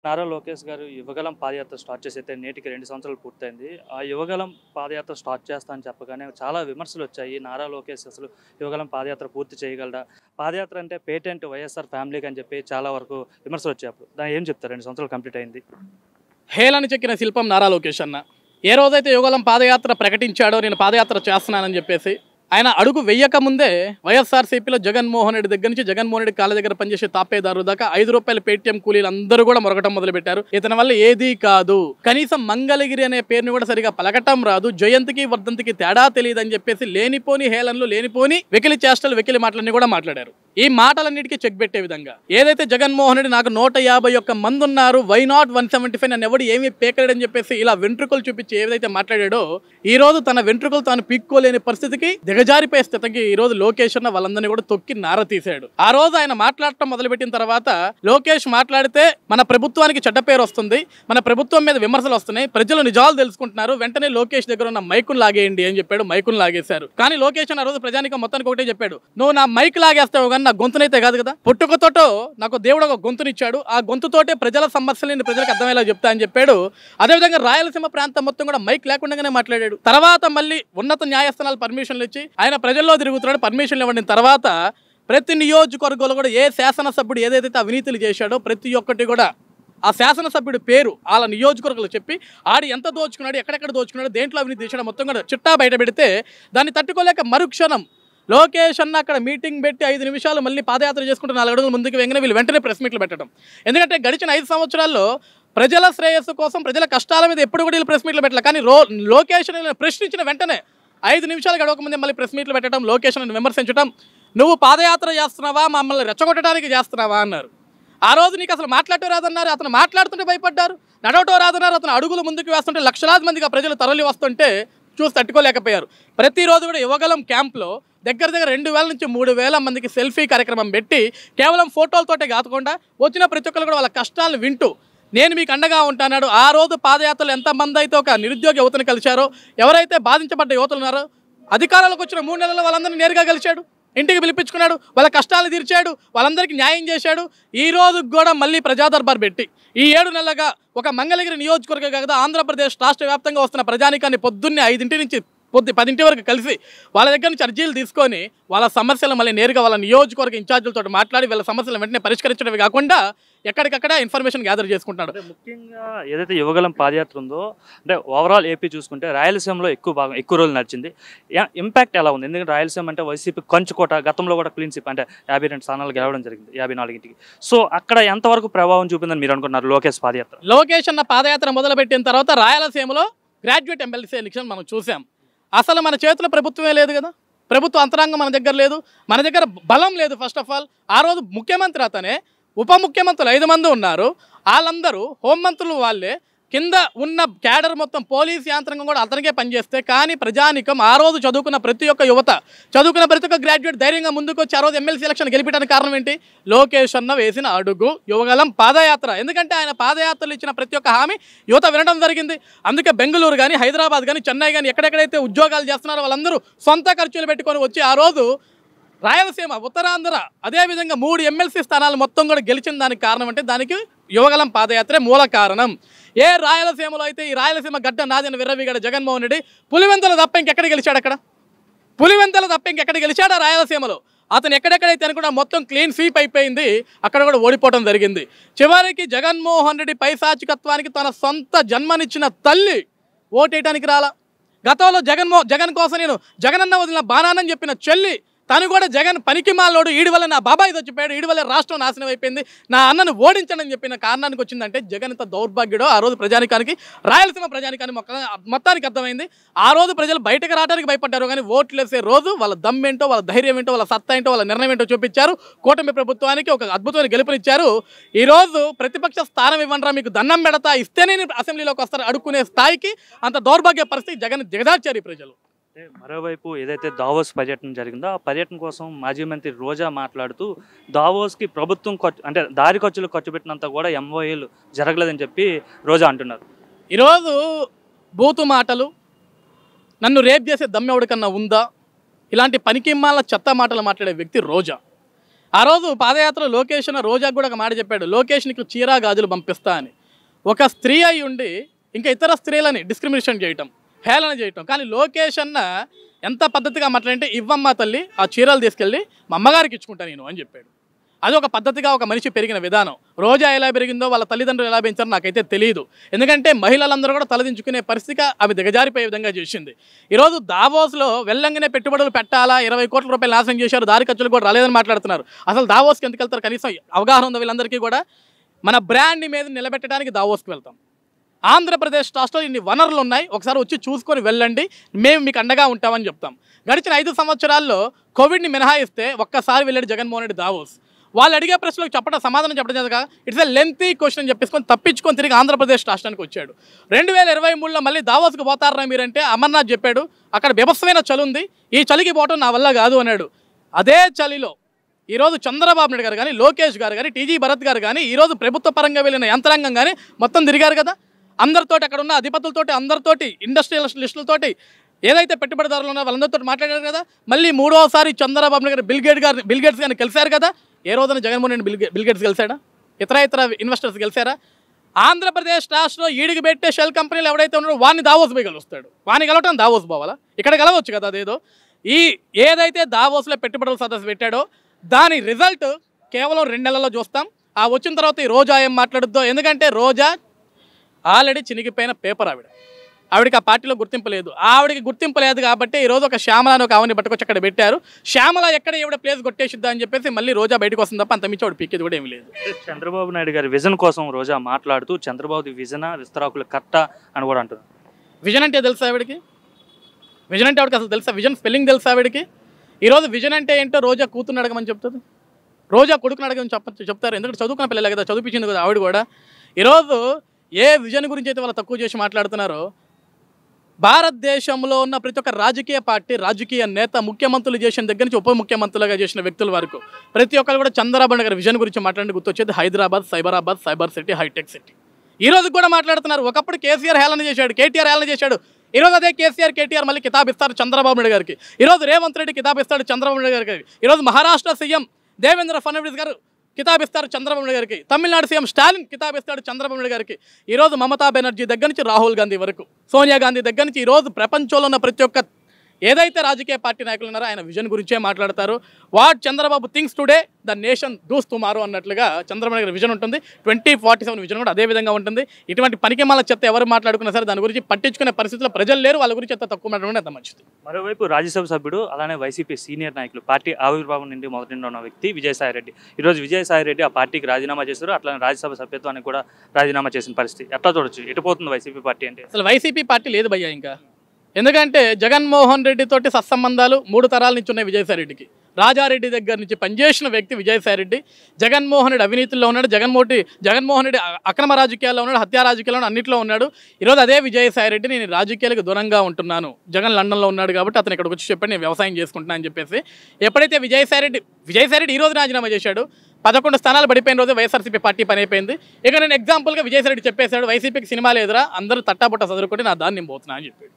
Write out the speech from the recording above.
నారా లోకేష్ గారు యువగలం పాదయాత్ర స్టార్ట్ చేసి అయితే నేటికి 2 సంవత్సరాలు పూర్తయింది. ఆ యువగలం పాదయాత్ర స్టార్ట్ చేస్తా అని చెప్పగానే చాలా విమర్శలు వచ్చాయి. నారా లోకేష్ అసలు యువగలం పాదయాత్ర పూర్తి చేయగలడా? పాదయాత్ర అంటే పేటెంట్ వైఎస్ఆర్ ఫ్యామిలీకి అని చెప్పి చాలా వరకు విమర్శలు వచ్చాయి. అప్పుడు దాన్ని ఏం చెప్తారు? 2 సంవత్సరాలు కంప్లీట్ అయింది. హేళన చెక్కిన శిల్పం నారా లోకేష్ అన్న. ఏ రోజైతే యువగలం పాదయాత్ర ప్రకటించాడో నేను పాదయాత్ర చేస్తున్నానని చెప్పేసి ఆయన అడుగు వెయ్యక ముందే వైఎస్ఆర్సీపీలో జగన్మోహన్ రెడ్డి దగ్గర నుంచి జగన్మోహన్ రెడ్డి కాళ్ళ దగ్గర పనిచేసే తాపేదారు దాకా ₹5 పేటీఎం కూలీలు అందరూ కూడా మొరగటం మొదలుపెట్టారు. ఇతని వల్ల ఏదీ కాదు, కనీసం మంగళగిరి అనే పేరుని కూడా సరిగా పలకటం రాదు, జయంతికి వర్ధంతికి తేడా తెలియదు అని చెప్పేసి లేనిపోని హేళనలు, లేనిపోని వెకిలి చేష్టలు, వెకిలి మాటలన్నీ కూడా మాట్లాడారు. ఈ మాటలన్నిటికీ చెక్ పెట్టే విధంగా ఏదైతే జగన్మోహన్ రెడ్డి నాకు 151 మంది ఉన్నారు, వై నాట్ 175 నన్ను ఎవడు ఏమీ పేకలేడని చెప్పేసి ఇలా వెంట్రుకలు చూపించి ఏదైతే మాట్లాడాడో ఈ రోజు తన వెంట్రుకలు తాను పీక్కోలేని పరిస్థితికి దిగజారిపోయే స్థితికి ఈ రోజు లోకేష్ అన్న వాళ్ళందరినీ కూడా తొక్కి నార తీశాడు. ఆ రోజు ఆయన మాట్లాడటం మొదలుపెట్టిన తర్వాత లోకేష్ మాట్లాడితే మన ప్రభుత్వానికి చెడ్డ పేరు వస్తుంది, మన ప్రభుత్వం మీద విమర్శలు వస్తున్నాయి, ప్రజలు నిజాలు తెలుసుకుంటున్నారు, వెంటనే లోకేష్ దగ్గర ఉన్న మైకును లాగేయండి అని చెప్పాడు. మైకును లాగేశారు. కానీ లోకేష్ అన్న రోజు ప్రజానికం మొత్తానికి ఒకటే చెప్పాడు, నువ్వు నా మైక్ లాగేస్తావు కానీ నా గొంతునైతే కాదు కదా, పుట్టుకతోటో నాకు దేవుడు ఒక గొంతునిచ్చాడు, ఆ గొంతుతోటే ప్రజల సమస్యలను ప్రజలకు అర్థమయ్యేలా చెప్తా అని చెప్పాడు. అదేవిధంగా రాయలసీమ ప్రాంతం మొత్తం కూడా మైక్ లేకుండానే మాట్లాడాడు. తర్వాత మళ్ళీ ఉన్నత న్యాయస్థానాలు పర్మిషన్లు ఇచ్చి ఆయన ప్రజల్లో తిరుగుతున్నాడు, పర్మిషన్లు ఇవ్వడిన తర్వాత ప్రతి నియోజకవర్గంలో కూడా ఏ శాసనసభ్యుడు ఏదైతే అవినీతులు చేశాడో ప్రతి ఒక్కటి కూడా ఆ శాసనసభ్యుడి పేరు వాళ్ళ నియోజకవర్గాలు చెప్పి ఆడి ఎంత దోచుకున్నాడు, ఎక్కడెక్కడ దోచుకున్నాడు, దేంట్లో అవినీతి చేశాడో మొత్తం కూడా చిట్టా బయట పెడితే దాన్ని తట్టుకోలేక మరుక్షణం లోకేష్ అన్న అక్కడ మీటింగ్ పెట్టి 5 నిమిషాలు మళ్ళీ పాదయాత్ర చేసుకుంటూ 4 అడుగులు ముందుకు వెంగనే వీళ్ళు వెంటనే ప్రెస్ మీట్లు పెట్టడం. ఎందుకంటే గడిచిన 5 సంవత్సరాల్లో ప్రజల శ్రేయస్సు కోసం ప్రజల కష్టాల మీద ఎప్పుడు కూడా వీళ్ళు ప్రెస్ మీట్లు పెట్టాలి. కానీ లోకేష్ ప్రశ్నించిన వెంటనే 5 నిమిషాలు గడవక ముందే మళ్ళీ ప్రెస్ మీట్లు పెట్టడం, లోకేష్ అని విమర్శించడం, నువ్వు పాదయాత్ర చేస్తున్నావా, మమ్మల్ని రెచ్చగొట్టడానికి చేస్తున్నావా అన్నారు. ఆ రోజు నీకు అసలు మాట్లాడటం రాదన్నారు, అతను మాట్లాడుతుంటే భయపడ్డారు, నడవటం రాదన్నారు, అతను అడుగులు ముందుకు వేస్తుంటే లక్షలాది మందిగా ప్రజలు తరలి వస్తుంటే చూసి తట్టుకోలేకపోయారు. ప్రతిరోజు కూడా యువగలం క్యాంప్లో దగ్గర 2,000 నుంచి 3,000 మందికి సెల్ఫీ కార్యక్రమం పెట్టి కేవలం ఫోటోలతోటే కాకుండా వచ్చిన ప్రతి ఒక్కరు కూడా వాళ్ళ కష్టాలను వింటూ నేను మీకు అండగా ఉంటానాడు. ఆ రోజు పాదయాత్రలు ఎంతమంది అయితే ఒక నిరుద్యోగ యువతను కలిశారో, ఎవరైతే బాధించబడ్డ యువతలు ఉన్నారో అధికారంలోకి వచ్చిన 3 నెలల్లో వాళ్ళందరినీ నేరుగా కలిశాడు, ఇంటికి పిలిపించుకున్నాడు, వాళ్ళ కష్టాలు తీర్చాడు, వాళ్ళందరికీ న్యాయం చేశాడు. ఈ రోజు కూడా మళ్ళీ ప్రజా దర్బార్ పెట్టి ఈ 7 నెలలుగా ఒక మంగళగిరి నియోజకవర్గం కాదు ఆంధ్రప్రదేశ్ రాష్ట్ర వ్యాప్తంగా వస్తున్న ప్రజానికాన్ని పొద్దున్నే 5 నుంచి 10 వరకు కలిసి వాళ్ళ దగ్గర నుంచి అర్జీలు తీసుకొని వాళ్ళ సమస్యలు మళ్ళీ నేరుగా వాళ్ళ నియోజకవర్గ ఇన్ఛార్జీలతో మాట్లాడి వాళ్ళ సమస్యలు వెంటనే పరిష్కరించడమే కాకుండా ఎక్కడికక్కడ ఇన్ఫర్మేషన్ గ్యాదర్ చేసుకుంటున్నాడు. ముఖ్యంగా ఏదైతే యువగలం పాదయాత్ర ఉందో అంటే ఓవరాల్ ఏపీ చూసుకుంటే రాయలసీమలో ఎక్కువ రోజులు నడిచింది. ఇంపాక్ట్ ఎలా ఉంది? ఎందుకంటే రాయలసీమ అంటే వైసీపీ కంచుకోట, గతంలో కూడా క్లీన్ స్వీప్ అంటే 52 స్థానాలు గెలవడం జరిగింది 54కి. సో అక్కడ ఎంతవరకు ప్రభావం చూపిందని మీరు అనుకుంటున్నారు లోకేష్ పాదయాత్ర? లోకేష్ అన్న పాదయాత్ర మొదలుపెట్టిన తర్వాత రాయలసీమలో గ్రాడ్యుయేట్ ఎమ్మెల్సీ ఎలక్షన్ మనం చూసాం. అసలు మన చేతిలో ప్రభుత్వమే లేదు కదా, ప్రభుత్వ అంతరాంగం మన దగ్గర లేదు, మన దగ్గర బలం లేదు. ఫస్ట్ ఆఫ్ ఆల్ ఆ రోజు ముఖ్యమంత్రి అతనే, ఉప ముఖ్యమంత్రులు 5 మంది ఉన్నారు, వాళ్ళందరూ హోంమంత్రులు వాళ్ళే, కింద ఉన్న క్యాడర్ మొత్తం పోలీస్ యాంత్రాంగం కూడా అతనికే పనిచేస్తే కానీ ప్రజానికం ఆ రోజు చదువుకున్న ప్రతి ఒక్క యువత, చదువుకున్న ప్రతి ఒక్క గ్రాడ్యుయేట్ ధైర్యంగా ముందుకు వచ్చి ఆ రోజు ఎమ్మెల్సీ ఎలక్షన్ గెలిపించడానికి కారణం ఏంటి? లోకేష్ అన్న వేసిన అడుగు యువగలం పాదయాత్ర. ఎందుకంటే ఆయన పాదయాత్రలు ఇచ్చిన ప్రతి ఒక్క హామీ యువత వినడం జరిగింది. అందుకే బెంగళూరు కానీ, హైదరాబాద్ కానీ, చెన్నై కానీ ఎక్కడెక్కడైతే ఉద్యోగాలు చేస్తున్నారో వాళ్ళందరూ సొంత ఖర్చులు పెట్టుకొని వచ్చి ఆ రోజు రాయలసీమ, ఉత్తరాంధ్ర, అదేవిధంగా 3 ఎమ్మెల్సీ స్థానాలు మొత్తం కూడా గెలిచిన దానికి కారణం అంటే దానికి యువగలం పాదయాత్రే మూల కారణం. ఏ రాయలసీమలో అయితే ఈ రాయలసీమ గడ్డ నాదిన విర్రవీగడ జగన్మోహన్ రెడ్డి పులివెందుల తప్ప ఇంకెక్కడ గెలిచాడు? అక్కడ పులివెందుల తప్ప ఇంకెక్కడ గెలిచాడా రాయలసీమలో? అతను ఎక్కడెక్కడైతే అనుకున్నా మొత్తం క్లీన్ స్వీప్ అయిపోయింది, అక్కడ కూడా ఓడిపోవడం జరిగింది. చివరికి జగన్మోహన్ రెడ్డి పైశాచికత్వానికి తన సొంత జన్మనిచ్చిన తల్లి ఓటేయటానికి రాలా. గతంలో జగన్ కోసం నేను జగనన్న వదిలిన బాణానని చెప్పిన చెల్లి తను కూడా జగన్ పనికి మాలోడు, ఈడి వల్ల నా బాబాయ్ చచ్చిపోయాడు, ఈడి వల్ల రాష్ట్రం నాశనం అయిపోయింది, నా అన్నను ఓడించనని చెప్పిన కారణానికి వచ్చిందంటే జగన్ ఇంత దౌర్భాగ్యుడో ఆ రోజు ప్రజానికానికి, రాయలసీమ ప్రజానికానికి మొత్తానికి అర్థమైంది. ఆ రోజు ప్రజలు బయటకు రావడానికి భయపడ్డారు కానీ ఓట్లు వేసే రోజు వాళ్ళ దమ్మేంటో, వాళ్ళ ధైర్యం ఏంటో, వాళ్ళ సత్తా ఏంటో, వాళ్ళ నిర్ణయం ఏంటో చూపించారు. కూటమి ప్రభుత్వానికి ఒక అద్భుతమైన గెలుపునిచ్చారు. ఈరోజు ప్రతిపక్ష స్థానం ఇవ్వండిరా, మీకు దండం పెడతా, ఇస్తేనే అసెంబ్లీలోకి వస్తారు అడుక్కునే స్థాయికి అంత దౌర్భాగ్య పరిస్థితి జగన్ దిగజార్చారు ఈ ప్రజలు. మరోవైపు ఏదైతే దావోస్ పర్యటన జరిగిందో ఆ పర్యటన కోసం మాజీ మంత్రి రోజా మాట్లాడుతూ దావోస్కి ప్రభుత్వం అంటే దారి ఖర్చులు ఖర్చు పెట్టినంత కూడా ఎంఓఏలు జరగలేదని చెప్పి రోజా అంటున్నారు. ఈరోజు బూతు మాటలు, నన్ను రేప్ చేసే దమ్మెవడికన్నా ఉందా, ఇలాంటి పనికిమ్మాల చెత్త మాటలు మాట్లాడే వ్యక్తి రోజా. ఆ రోజు పాదయాత్ర లోకేష్ రోజాకు కూడా ఒక మాట చెప్పాడు, లోకేష్ నీకు చీరా గాజులు పంపిస్తా అని. ఒక స్త్రీ అయి ఉండి ఇంకా ఇతర స్త్రీలని డిస్క్రిమినేషన్ చేయటం, హేళన చేయటం. కానీ లోకేష్ అన్న ఎంత పద్ధతిగా మాట్లాడంటే, ఇవ్వమ్మ తల్లి ఆ చీరలు తీసుకెళ్ళి మా అమ్మగారికి ఇచ్చుకుంటాను నేను అని చెప్పాడు. అది ఒక పద్ధతిగా ఒక మనిషి పెరిగిన విధానం. రోజా ఎలా పెరిగిందో, వాళ్ళ తల్లిదండ్రులు ఎలా పెంచారో నాకైతే తెలియదు. ఎందుకంటే మహిళలందరూ కూడా తలదించుకునే పరిస్థితి ఆమె దిగజారిపోయే విధంగా చేసింది. ఈరోజు దావోస్లో వెళ్ళంగానే పెట్టుబడులు పెట్టాలా, 20 కోట్ల రూపాయలు నాశనం చేశారు, దారి ఖర్చులు కూడా రాలేదని మాట్లాడుతున్నారు. అసలు దావోస్కి ఎందుకు వెళ్తారు? కనీసం అవగాహన ఉంది వీళ్ళందరికీ కూడా. మన బ్రాండ్ మీద నిలబెట్టడానికి దావోస్కి వెళ్తాం. ఆంధ్రప్రదేశ్ రాష్ట్రంలో ఇన్ని వనరులు ఉన్నాయి, ఒకసారి వచ్చి చూసుకొని వెళ్ళండి, మేము మీకు అండగా ఉంటామని చెప్తాం. గడిచిన 5 సంవత్సరాల్లో కోవిడ్ని మినహాయిస్తే ఒక్కసారి వెళ్ళాడు జగన్మోహన్ రెడ్డి దావోస్. వాళ్ళు అడిగే ప్రశ్నలకు సమాధానం చెప్పడం చేత ఇట్స్ ఎ లెంతీ క్వశ్చన్ అని చెప్పేసుకొని తప్పించుకొని తిరిగి ఆంధ్రప్రదేశ్ రాష్ట్రానికి వచ్చాడు. 2023లో మళ్ళీ దావోస్కి పోతారా మీరంటే అమర్నాథ్ చెప్పాడు అక్కడ బీభత్సమైన చలి ఉంది, ఈ చలికి పోవటం నా వల్ల కాదు అన్నాడు. అదే చలిలో ఈరోజు చంద్రబాబు నాయుడు గారు కానీ, లోకేష్ గారు కానీ, టీజీ భరత్ గారు కానీ, ఈరోజు ప్రభుత్వ పరంగా వెళ్ళిన యంత్రాంగం కానీ మొత్తం తిరిగారు కదా. అందరితోటి అక్కడ ఉన్న అధిపతులతోటి, అందరితోటి, ఇండస్ట్రియలిస్టులతోటి, ఏదైతే పెట్టుబడిదారులు ఉన్నారో వాళ్ళందరితో మాట్లాడారు కదా. మళ్ళీ 3వసారి చంద్రబాబు నాయుడు గారు బిల్ గేట్స్ గారిని కలిశారు కదా. ఏ రోజున జగన్మోహన్ రెడ్డి బిల్ గేట్స్ గెలిచాడా? ఇతర ఇన్వెస్టర్స్ గెలిచారా? ఆంధ్రప్రదేశ్ రాష్ట్రంలో ఈడికి పెట్టే షెల్ కంపెనీలు ఎవడైతే ఉన్నారో వాడిని దావోస్ పోయి గెలుస్తాడు. వాడిని గెలవటం దావోస్ పోవాలా? ఇక్కడ గెలవచ్చు కదా. అదేదో ఏదైతే దావోస్లో పెట్టుబడుల సదస్సు పెట్టాడో దాని రిజల్ట్ కేవలం 2 నెలల్లో చూస్తాం. ఆ వచ్చిన తర్వాత ఈ రోజా ఏం మాట్లాడుద్దో. ఎందుకంటే రోజా ఆల్రెడీ చినిగిపోయిన పేపర్. ఆవిడకి ఆ పార్టీలో గుర్తింపు లేదు. ఆవిడకి గుర్తింపు లేదు కాబట్టి ఈరోజు ఒక శ్యామలను ఒక ఆవిని పట్టుకొచ్చి అక్కడ పెట్టారు. శ్యామల ఎక్కడ ఎవడ ప్లేస్ కొట్టేసిద్దా అని చెప్పేసి మళ్ళీ రోజా బయటకు వస్తుంది తప్ప అంతమించి ఆవిడ పీకేది కూడా ఏమి లేదు. చంద్రబాబు నాయుడు గారి విజన్ కోసం రోజా మాట్లాడుతూ చంద్రబాబు విజన విస్తరాకుల కట్ట అని కూడా అంటున్నారు. విజన్ అంటే తెలుసా ఆవిడకి? విజన్ అంటే ఆవిడకి అసలు తెలుసా? విజన్ స్పెల్లింగ్ తెలుసా ఆవిడకి? ఈరోజు విజన్ అంటే ఏంటో రోజా కూతుర్ని అడగమని చెప్తుంది, రోజా కొడుకుని అడగమని చెప్తారు. ఎందుకంటే చదువుకున్న పిల్లలే కదా, చదివించింది కదా ఆవిడ కూడా. ఈరోజు ఏ విజన్ గురించి అయితే వాళ్ళు తక్కువ చేసి మాట్లాడుతున్నారో, భారతదేశంలో ఉన్న ప్రతి ఒక్క రాజకీయ పార్టీ, రాజకీయ నేత, ముఖ్యమంత్రులు చేసిన దగ్గర నుంచి ఉప ముఖ్యమంత్రులుగా చేసిన వ్యక్తుల వరకు ప్రతి ఒక్కరు కూడా చంద్రబాబు నాయుడు గారి విజన్ గురించి మాట్లాడి గుర్తొచ్చేది హైదరాబాద్, సైబర్ సిటీ, హైటెక్ సిటీ. ఈ రోజు కూడా మాట్లాడుతున్నారు. ఒకప్పుడు కేసీఆర్ హేళన చేశాడు, కేటీఆర్ హేళన చేశాడు. ఈరోజు అదే కేటీఆర్ మళ్ళీ కితాబ్ ఇస్తారు చంద్రబాబు నాయుడు గారికి. ఈరోజు రేవంత్ రెడ్డి కితాబ్ ఇస్తాడు చంద్రబాబు నాయుడు గారికి. ఈరోజు మహారాష్ట్ర సీఎం దేవేంద్ర ఫడ్నవీస్ గారు కితాబ్ ఇస్తారు చంద్రబాబు నాయుడు గారికి. తమిళనాడు సీఎం స్టాలిన్ కితాబ్ ఇస్తాడు చంద్రబాబు నాయుడు గారికి. ఈరోజు మమతా బెనర్జీ దగ్గర నుంచి రాహుల్ గాంధీ వరకు, సోనియా గాంధీ దగ్గర నుంచి ఈరోజు ప్రపంచంలో ఉన్న ప్రతి ఒక్క ఏదైతే రాజకీయ పార్టీ నాయకులు ఉన్నారో ఆయన విజన్ గురించే మాట్లాడతారు. What Chandrababu thinks today the nation does tomorrow అన్నట్లుగా చంద్రబాబు నాయుడు విజన్ ఉంటుంది. 2047 విజన్ కూడా అదే విధంగా ఉంటుంది. ఇటువంటి పనికిమాల చెత్త ఎవరు మాట్లాడుకున్నా సరే దాని గురించి పట్టించుకునే పరిస్థితుల్లో ప్రజలు లేరు. వాళ్ళ గురించి ఎంత తక్కువ మాట్లాడుకుంటే అంత మంచిది. మరోవైపు రాజ్యసభ సభ్యుడు, అలానే వైసీపీ సీనియర్ నాయకులు, పార్టీ ఆవిర్భావం నుండి మొదటి నుండి ఉన్న వ్యక్తి విజయసాయిరెడ్డి. ఈరోజు విజయసాయిరెడ్డి ఆ పార్టీకి రాజీనామా చేశారు. అట్లానే రాజ్యసభ సభ్యత్వానికి కూడా రాజీనామా చేసిన పరిస్థితి. ఎట్లా చూడొచ్చు? ఎటుపోతుంది వైసీపీ పార్టీ అంటే? అసలు వైసీపీ పార్టీ లేదు భయ్యా ఇంకా. ఎందుకంటే జగన్మోహన్ రెడ్డి తోటి సత్సంబంధాలు 3 తరాల నుంచి ఉన్నాయి విజయసాయిరెడ్డికి. రాజారెడ్డి దగ్గర నుంచి పనిచేసిన వ్యక్తి విజయసాయిరెడ్డి. జగన్మోహన్ రెడ్డి అవినీతిలో ఉన్నాడు, జగన్మోహన్ రెడ్డి అక్రమ రాజకీయాల్లో ఉన్నాడు, హత్యా రాజకీయాల్లో అన్నింటిలో ఉన్నాడు. ఈరోజు అదే విజయసాయిరెడ్డి నేను రాజకీయాలకు దూరంగా ఉంటున్నాను, జగన్ లండన్లో ఉన్నాడు కాబట్టి అతను ఇక్కడికి వచ్చి చెప్పండి నేను వ్యవసాయం చేసుకుంటున్నాను అని చెప్పేసి ఎప్పుడైతే విజయసాయిరెడ్డి ఈ రోజు రాజీనామా చేశాడు, 11 స్థానాలు పడిపోయిన రోజు వైఎస్ఆర్సీపీ పార్టీ పని అయిపోయింది. ఇక నేను ఎగ్జాంపుల్గా విజయసాయిరెడ్డి చెప్పేశాడు వైసీపీకి సినిమా లేదురా, అందరూ తట్టాబుట్ట చదువుకుంటే నా దాన్ని నేను పోతున్నా అని చెప్పాడు.